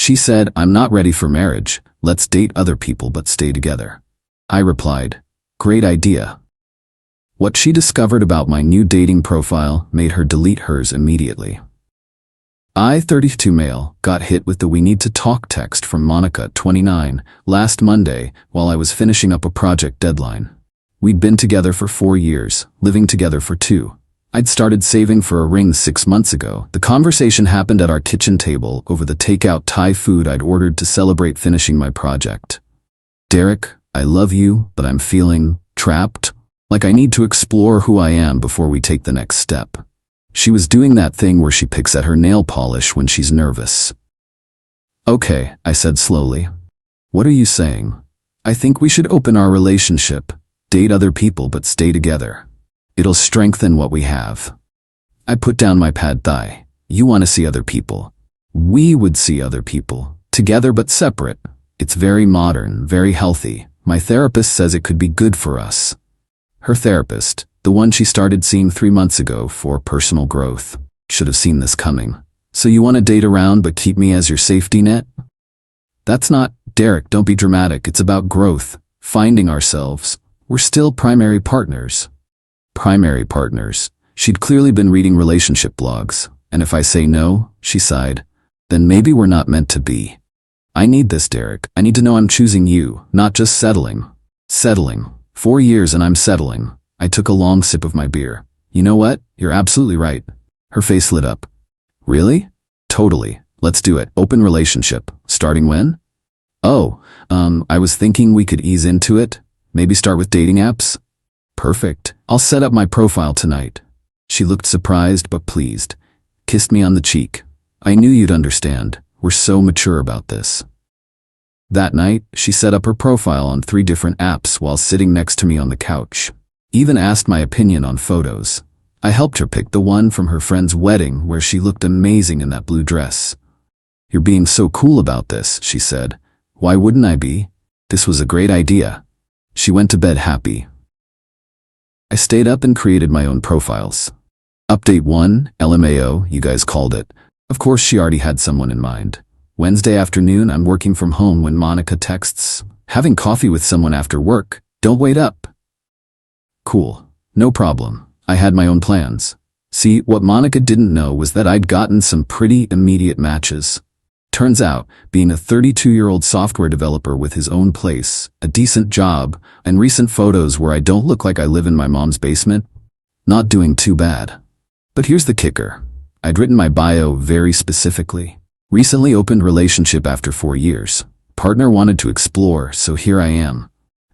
She said, "I'm not ready for marriage. Let's date other people but stay together." I replied, "Great idea." What she discovered about my new dating profile made her delete hers immediately. I, 32 male, got hit with the "we need to talk" text from Monica, 29, last Monday while I was finishing up a project deadline. We'd been together for 4 years, living together for 2. I'd started saving for a ring 6 months ago. The conversation happened at our kitchen table over the takeout Thai food I'd ordered to celebrate finishing my project. "Derek, I love you, but I'm feeling trapped. Like I need to explore who I am before we take the next step." She was doing that thing where she picks at her nail polish when she's nervous. "Okay," I said slowly. "What are you saying?" "I think we should open our relationship, date other people but stay together. It'll strengthen what we have." I put down my pad thigh. "You want to see other people. We would see other people, together but separate. It's very modern, very healthy. My therapist says it could be good for us." Her therapist, the one she started seeing 3 months ago for personal growth. Should have seen this coming. "So you want to date around but keep me as your safety net?" "That's not, Derek, don't be dramatic. It's about growth, finding ourselves. We're still primary partners." Primary partners. She'd clearly been reading relationship blogs. "And if I say no," she sighed, "then maybe we're not meant to be." "I need this, Derek. I need to know I'm choosing you, not just settling." Settling. 4 years and I'm settling. I took a long sip of my beer. "You know what? You're absolutely right." Her face lit up. "Really?" "Totally. Let's do it. Open relationship. Starting when?" "Oh, I was thinking we could ease into it. Maybe start with dating apps." "Perfect. I'll set up my profile tonight." She looked surprised but pleased. Kissed me on the cheek. "I knew you'd understand. We're so mature about this." That night, she set up her profile on 3 different apps while sitting next to me on the couch. Even asked my opinion on photos. I helped her pick the one from her friend's wedding where she looked amazing in that blue dress. "You're being so cool about this," she said. "Why wouldn't I be? This was a great idea." She went to bed happy. I stayed up and created my own profiles. Update 1, LMAO, you guys called it. Of course she already had someone in mind. Wednesday afternoon, I'm working from home when Monica texts, "Having coffee with someone after work, don't wait up." Cool. No problem. I had my own plans. See, what Monica didn't know was that I'd gotten some pretty immediate matches. Turns out, being a 32-year-old software developer with his own place, a decent job, and recent photos where I don't look like I live in my mom's basement, not doing too bad. But here's the kicker. I'd written my bio very specifically. Recently opened relationship after 4 years. Partner wanted to explore, so here I am.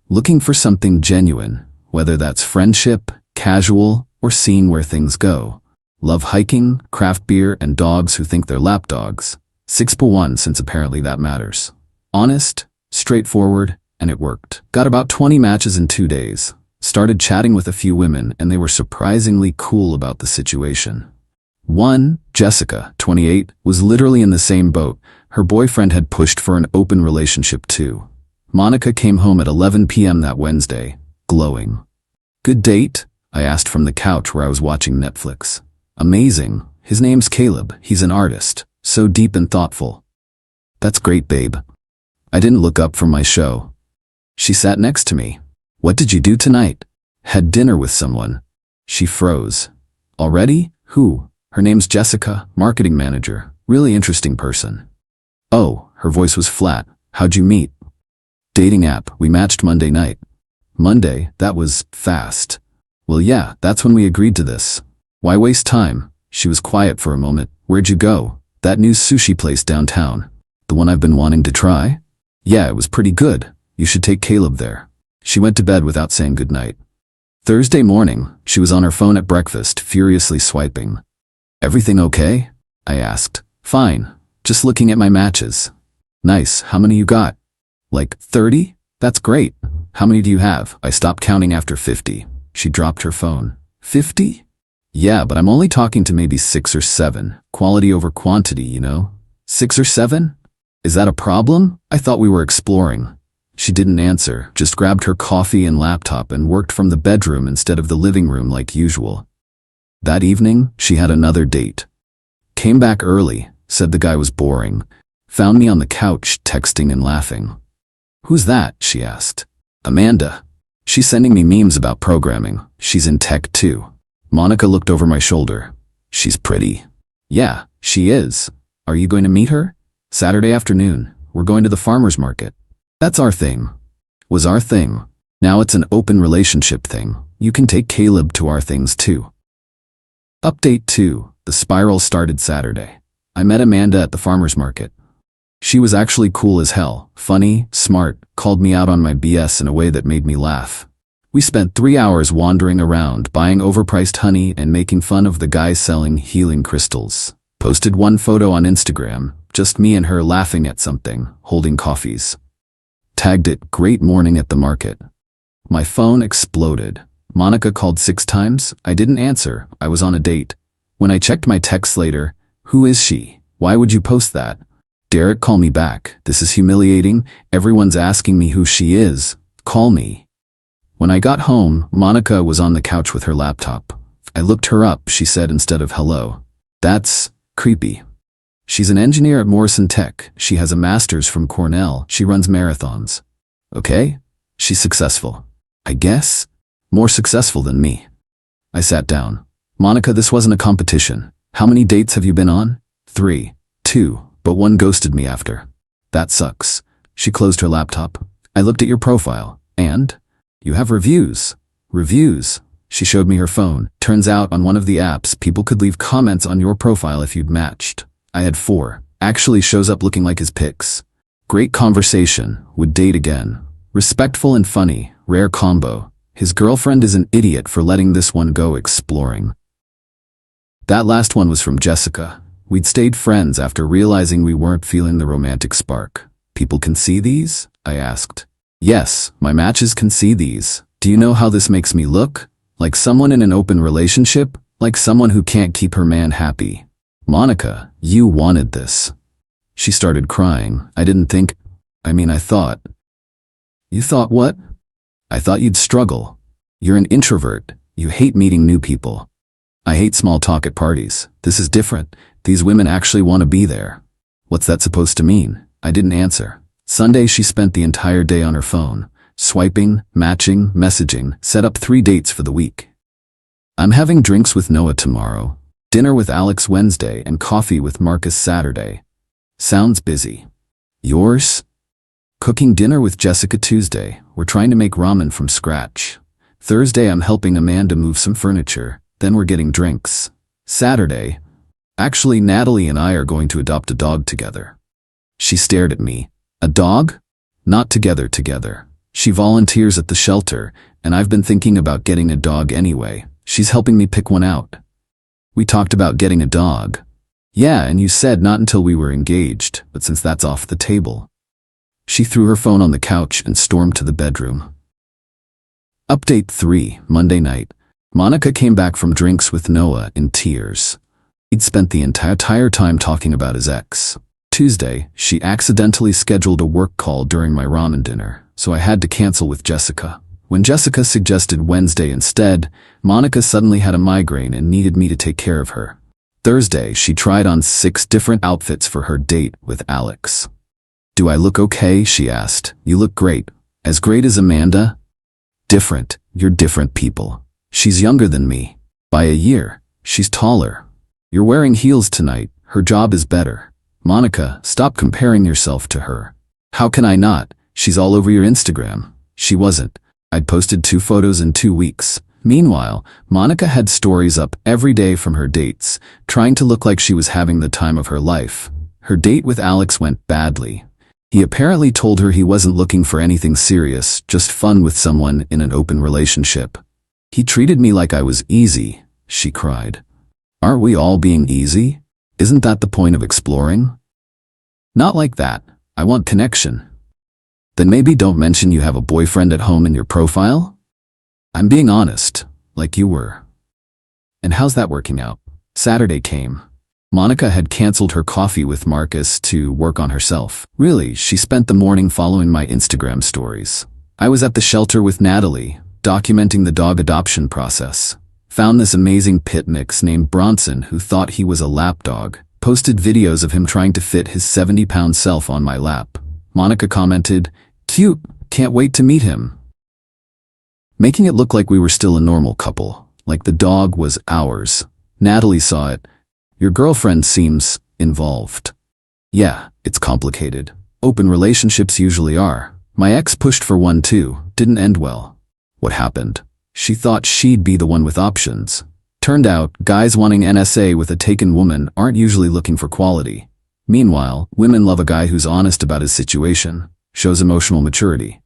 Looking for something genuine, whether that's friendship, casual, or seeing where things go. Love hiking, craft beer, and dogs who think they're lapdogs. 6-1 since apparently that matters. Honest, straightforward, and it worked. Got about 20 matches in 2 days. Started chatting with a few women and they were surprisingly cool about the situation. One, Jessica, 28, was literally in the same boat. Her boyfriend had pushed for an open relationship too. Monica came home at 11 p.m. that Wednesday, glowing. "Good date?" I asked from the couch where I was watching Netflix. "Amazing. His name's Caleb. He's an artist. So deep and thoughtful." "That's great, babe." I didn't look up from my show. She sat next to me. "What did you do tonight?" "Had dinner with someone." She froze. "Already? Who?" "Her name's Jessica, marketing manager. Really interesting person." "Oh," her voice was flat. "How'd you meet?" "Dating app. We matched Monday night." "Monday? That was fast." "Well, yeah, that's when we agreed to this." "Why waste time?" She was quiet for a moment. "Where'd you go?" "That new sushi place downtown." "The one I've been wanting to try?" "Yeah, it was pretty good. You should take Caleb there." She went to bed without saying goodnight. Thursday morning, she was on her phone at breakfast, furiously swiping. "Everything okay?" I asked. "Fine. Just looking at my matches." "Nice. How many you got?" "Like 30? That's great. How many do you have?" I stopped counting after 50. She dropped her phone. 50? "Yeah, but I'm only talking to maybe 6 or 7. Quality over quantity, you know? 6 or 7? Is that a problem? I thought we were exploring." She didn't answer, just grabbed her coffee and laptop and worked from the bedroom instead of the living room like usual. That evening, she had another date. Came back early, said the guy was boring. Found me on the couch, texting and laughing. "Who's that?" she asked. "Amanda. She's sending me memes about programming. She's in tech too." Monica looked over my shoulder. "She's pretty." "Yeah, she is. Are you going to meet her?" "Saturday afternoon. We're going to the farmer's market." "That's our thing." Was our thing. Now it's an open relationship thing. You can take Caleb to our things too. Update 2. The spiral started Saturday. I met Amanda at the farmer's market. She was actually cool as hell, funny, smart, called me out on my BS in a way that made me laugh. We spent 3 hours wandering around, buying overpriced honey and making fun of the guy selling healing crystals. Posted one photo on Instagram, just me and her laughing at something, holding coffees. Tagged it, "Great morning at the market." My phone exploded. Monica called 6 times. I didn't answer. I was on a date. When I checked my texts later, "Who is she? Why would you post that?" "Derek, call me back. This is humiliating. Everyone's asking me who she is. Call me." When I got home, Monica was on the couch with her laptop. "I looked her up," she said instead of hello. "That's creepy. She's an engineer at Morrison Tech. She has a master's from Cornell. She runs marathons." "Okay. She's successful. I guess. More successful than me." I sat down. "Monica, this wasn't a competition. How many dates have you been on?" 3. 2, but one ghosted me after. "That sucks." She closed her laptop. "I looked at your profile, and you have reviews." "Reviews?" She showed me her phone. "Turns out on one of the apps, people could leave comments on your profile if you'd matched." I had 4. "Actually shows up looking like his pics. Great conversation. Would date again. Respectful and funny. Rare combo. His girlfriend is an idiot for letting this one go exploring." That last one was from Jessica. We'd stayed friends after realizing we weren't feeling the romantic spark. "People can see these?" I asked. "Yes, my matches can see these. Do you know how this makes me look? Like someone in an open relationship? Like someone who can't keep her man happy." "Monica, you wanted this." She started crying. I thought. "You thought what?" "I thought you'd struggle. You're an introvert. You hate meeting new people." "I hate small talk at parties. This is different. These women actually want to be there." "What's that supposed to mean?" I didn't answer. Sunday she spent the entire day on her phone, swiping, matching, messaging, set up 3 dates for the week. "I'm having drinks with Noah tomorrow, dinner with Alex Wednesday, and coffee with Marcus Saturday." Sounds busy. "Yours?" "Cooking dinner with Jessica Tuesday. We're trying to make ramen from scratch. Thursday I'm helping Amanda move some furniture. Then we're getting drinks. Saturday, actually Natalie and I are going to adopt a dog together." She stared at me. "A dog?" "Not together. She volunteers at the shelter, and I've been thinking about getting a dog anyway. She's helping me pick one out." "We talked about getting a dog." "Yeah, and you said not until we were engaged, but since that's off the table." She threw her phone on the couch and stormed to the bedroom. Update 3. Monday night. Monica came back from drinks with Noah in tears. He'd spent the entire time talking about his ex. Tuesday, she accidentally scheduled a work call during my ramen dinner, so I had to cancel with Jessica. When Jessica suggested Wednesday instead, Monica suddenly had a migraine and needed me to take care of her. Thursday, she tried on 6 different outfits for her date with Alex. "Do I look okay?" she asked. "You look great." "As great as Amanda?" "Different. You're different people. She's younger than me. By a year. She's taller. You're wearing heels tonight. Her job is better." "Monica, stop comparing yourself to her." "How can I not? She's all over your Instagram." She wasn't. I'd posted 2 photos in 2 weeks. Meanwhile, Monica had stories up every day from her dates, trying to look like she was having the time of her life. Her date with Alex went badly. He apparently told her he wasn't looking for anything serious, just fun with someone in an open relationship. "He treated me like I was easy," she cried. "Aren't we all being easy? Isn't that the point of exploring?" "Not like that. I want connection." "Then maybe don't mention you have a boyfriend at home in your profile?" "I'm being honest, like you were." "And how's that working out?" Saturday came. Monica had canceled her coffee with Marcus to work on herself. Really, she spent the morning following my Instagram stories. I was at the shelter with Natalie, documenting the dog adoption process. Found this amazing pit mix named Bronson who thought he was a lapdog. posted videos of him trying to fit his 70-pound self on my lap. Monica commented, "Cute, can't wait to meet him," making it look like we were still a normal couple, like the dog was ours. Natalie saw it. "Your girlfriend seems involved." Yeah, it's complicated. Open relationships usually are. My ex pushed for one too, didn't end well. What happened? She thought she'd be the one with options. Turned out, guys wanting NSA with a taken woman aren't usually looking for quality. Meanwhile, women love a guy who's honest about his situation, shows emotional maturity.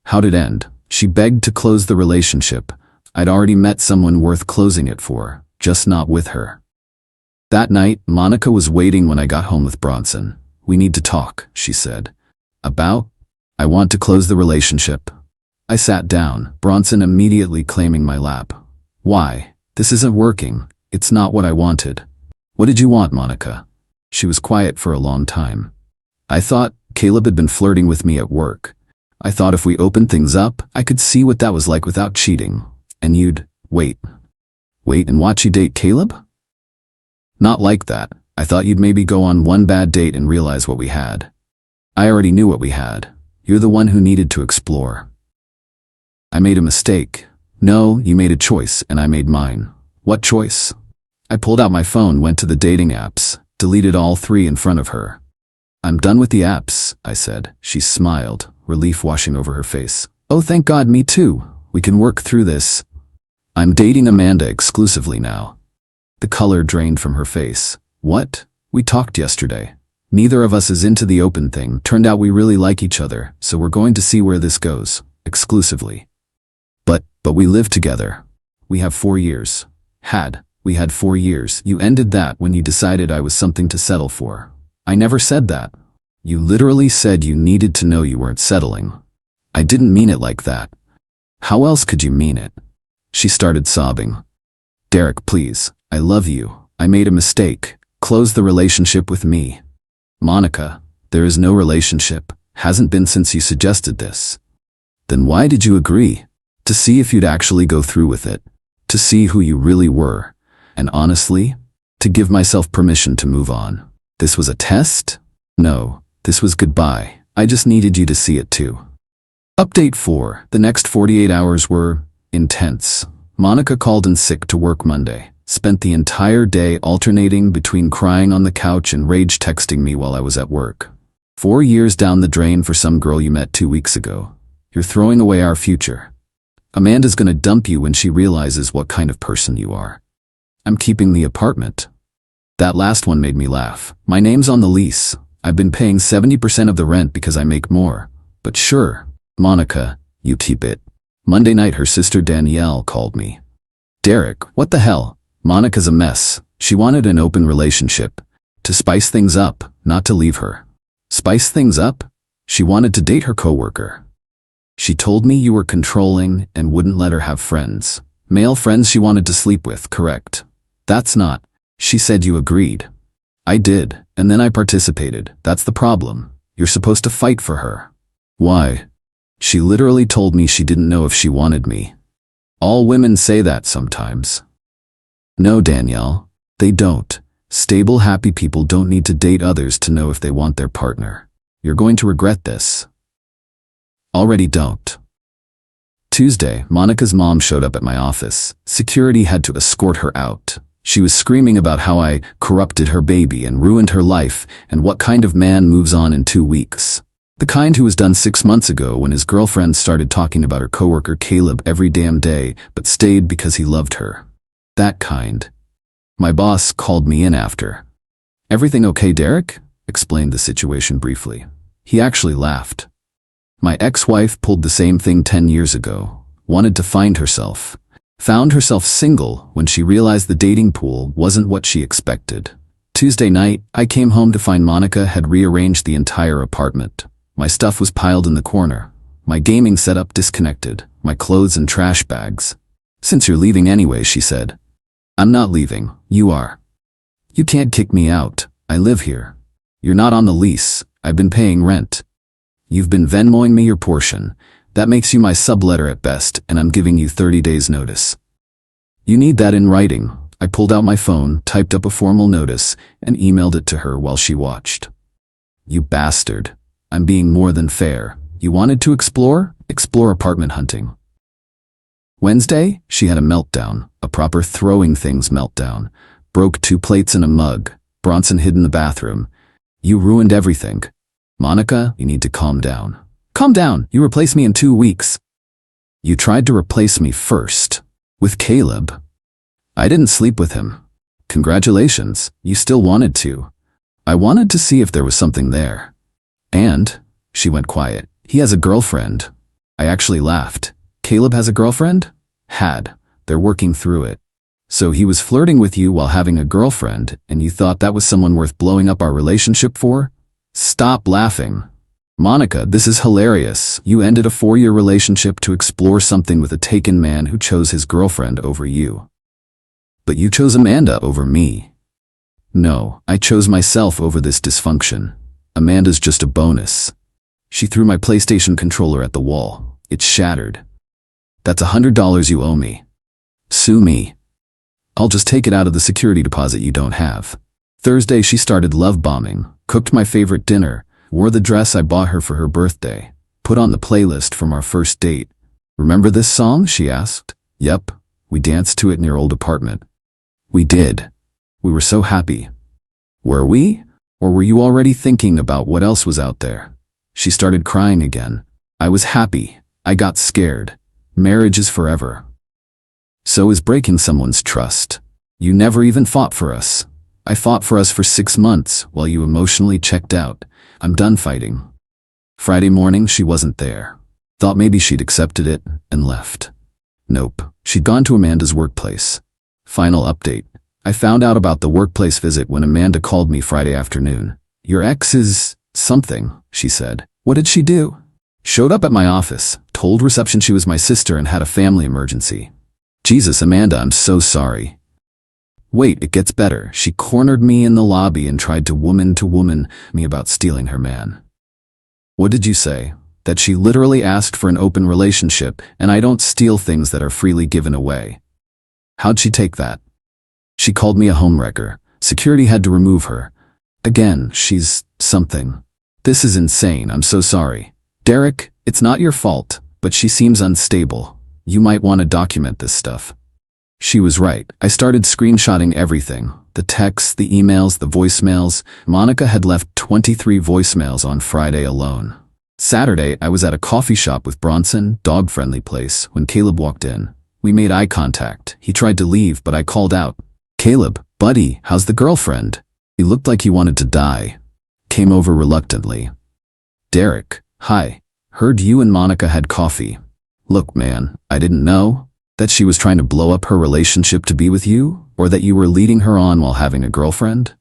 How'd it end? She begged to close the relationship. I'd already met someone worth closing it for, just not with her. That night, Monica was waiting when I got home with Bronson. "We need to talk," she said. "About?" "I want to close the relationship." I sat down, Bronson immediately claiming my lap. "Why? This isn't working. It's not what I wanted." "What did you want, Monica?" She was quiet for a long time. "I thought Caleb had been flirting with me at work. I thought if we opened things up, I could see what that was like without cheating. And you'd wait and watch you date Caleb?" "Not like that. I thought you'd maybe go on one bad date and realize what we had." "I already knew what we had. You're the one who needed to explore." "I made a mistake." "No, you made a choice and I made mine." "What choice?" I pulled out my phone, went to the dating apps, deleted all 3 in front of her. "I'm done with the apps," I said. She smiled, relief washing over her face. "Oh, thank God, me too. We can work through this. I'm dating Amanda exclusively now." The color drained from her face. "What? We talked yesterday. Neither of us is into the open thing. Turned out we really like each other, so we're going to see where this goes. Exclusively. But we live together. We have 4 years. We had 4 years. You ended that when you decided I was something to settle for." "I never said that." "You literally said you needed to know you weren't settling." "I didn't mean it like that." "How else could you mean it?" She started sobbing. "Derek, please. I love you. I made a mistake. Close the relationship with me." "Monica, there is no relationship. Hasn't been since you suggested this." "Then why did you agree?" "To see if you'd actually go through with it. To see who you really were. And honestly, to give myself permission to move on." "This was a test?" "No, this was goodbye. I just needed you to see it too." Update 4. The next 48 hours were intense. Monica called in sick to work Monday. Spent the entire day alternating between crying on the couch and rage texting me while I was at work. 4 years down the drain for some girl you met 2 weeks ago. You're throwing away our future. Amanda's gonna dump you when she realizes what kind of person you are. I'm keeping the apartment. That last one made me laugh. My name's on the lease. I've been paying 70% of the rent because I make more. But sure, Monica, you keep it. Monday night her sister Danielle called me. "Derek, what the hell? Monica's a mess. She wanted an open relationship. To spice things up, not to leave her." "Spice things up?" "She wanted to date her coworker. She told me you were controlling and wouldn't let her have friends. Male friends she wanted to sleep with, correct?" "That's not." "She said you agreed." "I did, and then I participated. That's the problem. You're supposed to fight for her." "Why?" "She literally told me she didn't know if she wanted me." "All women say that sometimes." "No, Danielle, they don't. Stable, happy people don't need to date others to know if they want their partner. You're going to regret this." "Already don't." Tuesday, Monica's mom showed up at my office. Security had to escort her out. She was screaming about how I corrupted her baby and ruined her life, and what kind of man moves on in 2 weeks. The kind who was done 6 months ago when his girlfriend started talking about her coworker Caleb every damn day, but stayed because he loved her. That kind. My boss called me in after. "Everything okay, Derek?" Explained the situation briefly. He actually laughed. "My ex-wife pulled the same thing 10 years ago. Wanted to find herself. Found herself single when she realized the dating pool wasn't what she expected. Tuesday night, I came home to find Monica had rearranged the entire apartment. My stuff was piled in the corner. My gaming setup disconnected. My clothes in trash bags. "Since you're leaving anyway," she said. "I'm not leaving. You are. You can't kick me out. I live here. You're not on the lease. I've been paying rent. You've been Venmoing me your portion. That makes you my subletter at best, and I'm giving you 30 days notice. You need that in writing. I pulled out my phone, typed up a formal notice, and emailed it to her while she watched. You bastard. I'm being more than fair. You wanted to explore? Explore apartment hunting. Wednesday, she had a meltdown, a proper throwing things meltdown. Broke 2 plates and a mug. Bronson hid in the bathroom. You ruined everything. Monica, you need to calm down. Calm down. You replaced me in 2 weeks. You tried to replace me first. With Caleb. I didn't sleep with him. Congratulations. You still wanted to. I wanted to see if there was something there. And, she went quiet, he has a girlfriend. I actually laughed. Caleb has a girlfriend? Had. They're working through it. So he was flirting with you while having a girlfriend, and you thought that was someone worth blowing up our relationship for? Stop laughing. Monica, this is hilarious. You ended a 4-year relationship to explore something with a taken man who chose his girlfriend over you. But you chose Amanda over me. No, I chose myself over this dysfunction. Amanda's just a bonus. She threw my PlayStation controller at the wall. It shattered. That's $100 you owe me. Sue me. I'll just take it out of the security deposit you don't have. Thursday she started love bombing, cooked my favorite dinner, wore the dress I bought her for her birthday, put on the playlist from our first date. Remember this song? She asked. Yep. We danced to it in your old apartment. We did. We were so happy. Were we? Or were you already thinking about what else was out there? She started crying again. I was happy. I got scared. Marriage is forever. So is breaking someone's trust. You never even fought for us. I fought for us for 6 months while you emotionally checked out. I'm done fighting. Friday morning she wasn't there. Thought maybe she'd accepted it and left. Nope. She'd gone to Amanda's workplace. Final update. I found out about the workplace visit when Amanda called me Friday afternoon. Your ex is something, she said. What did she do? Showed up at my office, told reception she was my sister and had a family emergency. Jesus, Amanda, I'm so sorry. Wait, it gets better. She cornered me in the lobby and tried to woman me about stealing her man. What did you say? That she literally asked for an open relationship and I don't steal things that are freely given away. How'd she take that? She called me a homewrecker. Security had to remove her. Again, she's something. This is insane. I'm so sorry. Derek, it's not your fault, but she seems unstable. You might want to document this stuff. She was right. I started screenshotting everything. The texts, the emails, the voicemails. Monica had left 23 voicemails on Friday alone. Saturday, I was at a coffee shop with Bronson, dog-friendly place, when Caleb walked in. We made eye contact. He tried to leave, but I called out. Caleb, buddy, how's the girlfriend? He looked like he wanted to die. Came over reluctantly. Derek, hi. Heard you and Monica had coffee. Look, man, I didn't know that she was trying to blow up her relationship to be with you, or that you were leading her on while having a girlfriend.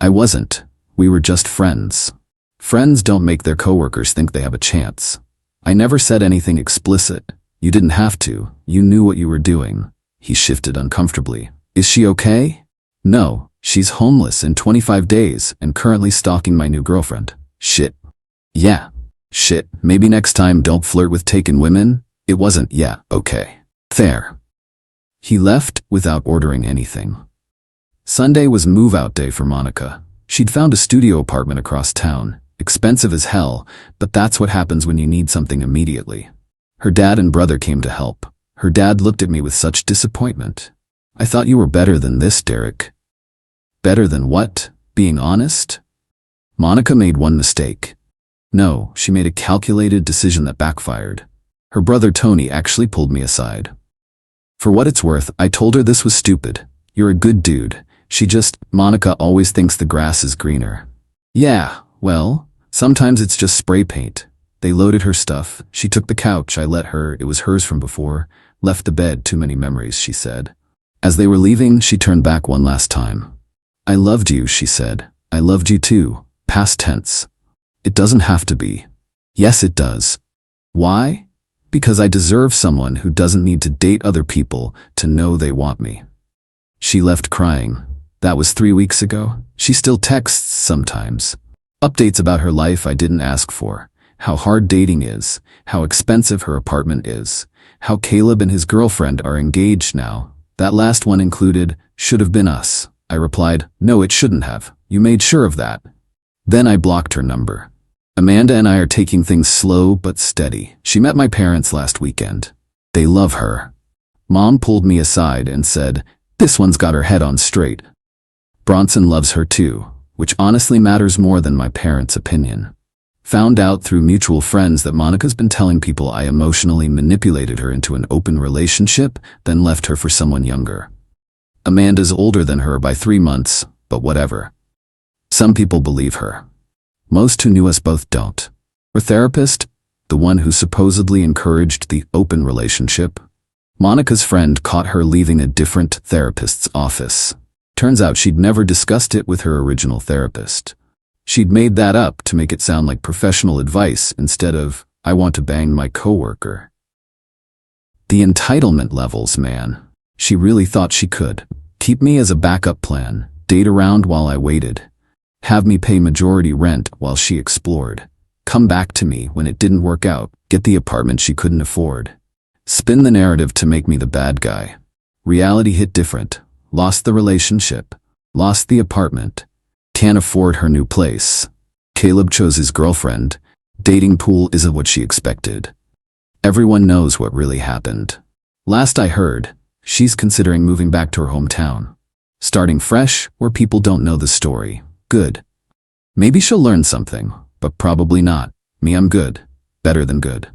I wasn't. We were just friends. Friends don't make their coworkers think they have a chance. I never said anything explicit. You didn't have to. You knew what you were doing. He shifted uncomfortably. Is she okay? No, she's homeless in 25 days and currently stalking my new girlfriend. Shit. Yeah. Shit. Maybe next time don't flirt with taken women? It wasn't, yeah, okay. Fair. He left without ordering anything. Sunday was move-out day for Monica. She'd found a studio apartment across town. Expensive as hell, but that's what happens when you need something immediately. Her dad and brother came to help. Her dad looked at me with such disappointment. I thought you were better than this, Derek. Better than what? Being honest? Monica made one mistake. No, she made a calculated decision that backfired. Her brother Tony actually pulled me aside. For what it's worth, I told her this was stupid. You're a good dude. Monica always thinks the grass is greener. Yeah, well, sometimes it's just spray paint. They loaded her stuff. She took the couch. I let her. It was hers from before. Left the bed. Too many memories, she said. As they were leaving, she turned back one last time. I loved you, she said. I loved you too. Past tense. It doesn't have to be. Yes, it does. Why? Because I deserve someone who doesn't need to date other people to know they want me. She left crying. That was 3 weeks ago. She still texts sometimes. Updates about her life I didn't ask for. How hard dating is. How expensive her apartment is. How Caleb and his girlfriend are engaged now. That last one included, should have been us. I replied, no, it shouldn't have. You made sure of that. Then I blocked her number. Amanda and I are taking things slow but steady. She met my parents last weekend. They love her. Mom pulled me aside and said, this one's got her head on straight. Bronson loves her too, which honestly matters more than my parents' opinion. Found out through mutual friends that Monica's been telling people I emotionally manipulated her into an open relationship, then left her for someone younger. Amanda's older than her by 3 months, but whatever. Some people believe her. Most who knew us both don't. Her therapist, the one who supposedly encouraged the open relationship, Monica's friend caught her leaving a different therapist's office. Turns out she'd never discussed it with her original therapist. She'd made that up to make it sound like professional advice instead of, I want to bang my coworker. The entitlement levels, man. She really thought she could. Keep me as a backup plan, date around while I waited, have me pay majority rent while she explored, come back to me when it didn't work out, get the apartment she couldn't afford. Spin the narrative to make me the bad guy. Reality hit different. Lost the relationship. Lost the apartment. Can't afford her new place. Caleb chose his girlfriend. Dating pool isn't what she expected. Everyone knows what really happened. Last I heard, she's considering moving back to her hometown. Starting fresh, where people don't know the story. Good. Maybe she'll learn something, but probably not. Me, I'm good. Better than good.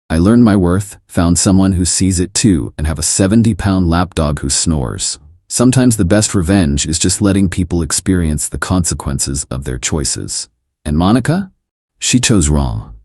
I learned my worth, found someone who sees it too, and have a 70-pound lapdog who snores. Sometimes the best revenge is just letting people experience the consequences of their choices. And Monica? She chose wrong.